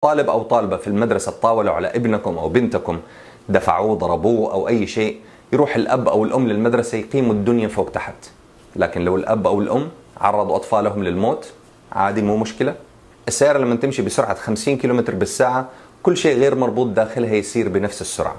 طالب أو طالبة في المدرسة تطاولوا على ابنكم أو بنتكم، دفعوه ضربوه أو أي شيء، يروح الأب أو الأم للمدرسة يقيموا الدنيا فوق تحت. لكن لو الأب أو الأم عرضوا أطفالهم للموت عادي، مو مشكلة. السيارة لما تمشي بسرعة 50 كيلومتر بالساعة كل شيء غير مربوط داخلها يسير بنفس السرعة.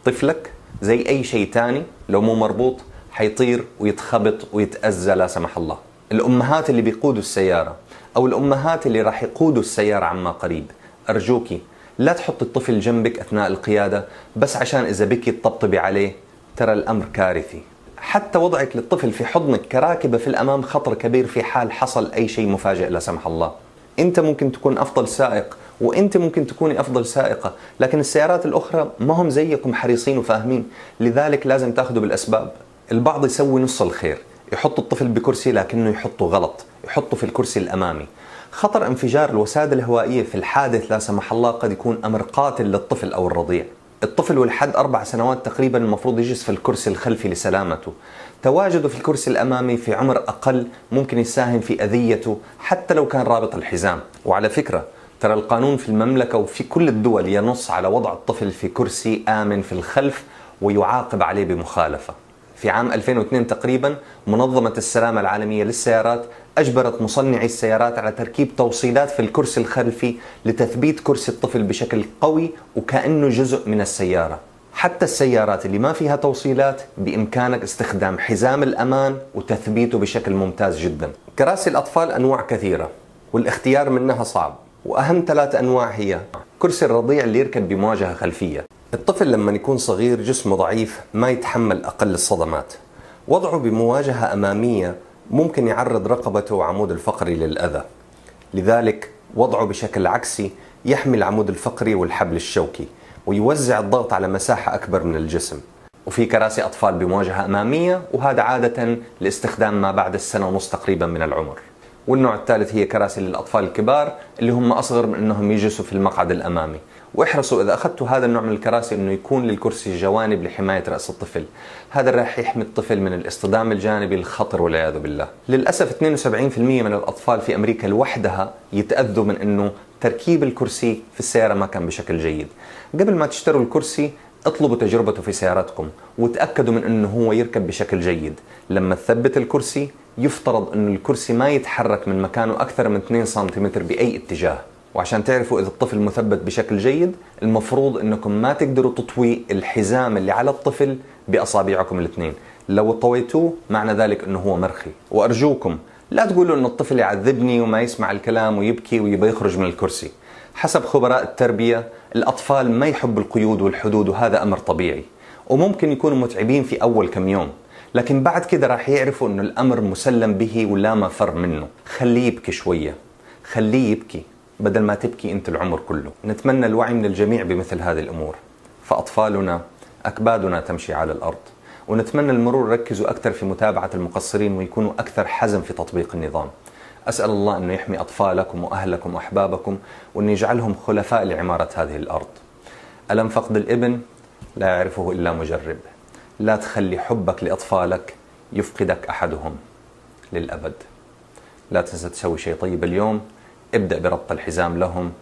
طفلك زي أي شيء تاني لو مو مربوط حيطير ويتخبط ويتأذى لا سمح الله. الأمهات اللي بيقودوا السيارة أو الأمهات اللي راح يقودوا السيارة عما قريب، أرجوكي لا تحط الطفل جنبك أثناء القيادة بس عشان إذا بكي تطبطبي عليه، ترى الأمر كارثي. حتى وضعك للطفل في حضنك كراكبة في الأمام خطر كبير في حال حصل أي شيء مفاجئ لا سمح الله. أنت ممكن تكون أفضل سائق وأنت ممكن تكوني أفضل سائقة، لكن السيارات الأخرى ما هم زيكم حريصين وفاهمين، لذلك لازم تأخذوا بالأسباب. البعض يسوي نص الخير، يحط الطفل بكرسي لكنه يحطه غلط، يحطه في الكرسي الأمامي. خطر انفجار الوسادة الهوائية في الحادث لا سمح الله قد يكون أمر قاتل للطفل أو الرضيع. الطفل ولحد 4 سنوات تقريبا المفروض يجلس في الكرسي الخلفي لسلامته. تواجده في الكرسي الأمامي في عمر أقل ممكن يساهم في أذيته حتى لو كان رابط الحزام. وعلى فكرة ترى القانون في المملكة وفي كل الدول ينص على وضع الطفل في كرسي آمن في الخلف ويعاقب عليه بمخالفة. في عام 2002 تقريبا منظمة السلامة العالمية للسيارات أجبرت مصنعي السيارات على تركيب توصيلات في الكرسي الخلفي لتثبيت كرسي الطفل بشكل قوي وكأنه جزء من السيارة. حتى السيارات اللي ما فيها توصيلات بإمكانك استخدام حزام الأمان وتثبيته بشكل ممتاز جدا. كراسي الأطفال أنواع كثيرة والاختيار منها صعب، وأهم 3 أنواع هي كرسي الرضيع اللي يركب بمواجهة خلفية. الطفل لما يكون صغير جسمه ضعيف ما يتحمل أقل الصدمات، وضعه بمواجهة أمامية ممكن يعرض رقبته وعمود الفقري للأذى، لذلك وضعه بشكل عكسي يحمي العمود الفقري والحبل الشوكي ويوزع الضغط على مساحة أكبر من الجسم. وفي كراسي أطفال بمواجهة أمامية، وهذا عادة لاستخدام ما بعد 1.5 سنة تقريبا من العمر. والنوع الثالث هي كراسي للأطفال الكبار اللي هم أصغر من أنهم يجلسوا في المقعد الأمامي. واحرصوا إذا أخذتوا هذا النوع من الكراسي أنه يكون للكرسي جوانب لحماية رأس الطفل، هذا راح يحمي الطفل من الاصطدام الجانبي الخطر والعياذ بالله. للأسف 72% من الأطفال في أمريكا لوحدها يتأذوا من أنه تركيب الكرسي في السيارة ما كان بشكل جيد. قبل ما تشتروا الكرسي اطلبوا تجربته في سيارتكم وتأكدوا من أنه هو يركب بشكل جيد. لما تثبت الكرسي يفترض أن الكرسي ما يتحرك من مكانه أكثر من 2 سنتيمتر بأي اتجاه. وعشان تعرفوا إذا الطفل مثبت بشكل جيد المفروض أنكم ما تقدروا تطوي الحزام اللي على الطفل بأصابعكم الاثنين، لو طويتوه معنى ذلك أنه هو مرخي. وأرجوكم لا تقولوا أن الطفل يعذبني وما يسمع الكلام ويبكي ويبغى يخرج من الكرسي. حسب خبراء التربية الأطفال ما يحبوا القيود والحدود، وهذا أمر طبيعي، وممكن يكونوا متعبين في أول كم يوم، لكن بعد كده راح يعرفوا أنه الأمر مسلم به ولا مفر منه. خليه يبكي شوية، خليه يبكي بدل ما تبكي أنت العمر كله. نتمنى الوعي من الجميع بمثل هذه الأمور، فأطفالنا أكبادنا تمشي على الأرض، ونتمنى المرور يركزوا أكثر في متابعة المقصرين ويكونوا أكثر حزم في تطبيق النظام. أسأل الله أنه يحمي أطفالكم وأهلكم وأحبابكم وأن يجعلهم خلفاء لعمارة هذه الأرض. ألم فقد الابن لا يعرفه إلا مجرب. لا تخلي حبك لأطفالك يفقدك أحدهم للأبد. لا تنسى تسوي شيء طيب اليوم، ابدأ بربط الحزام لهم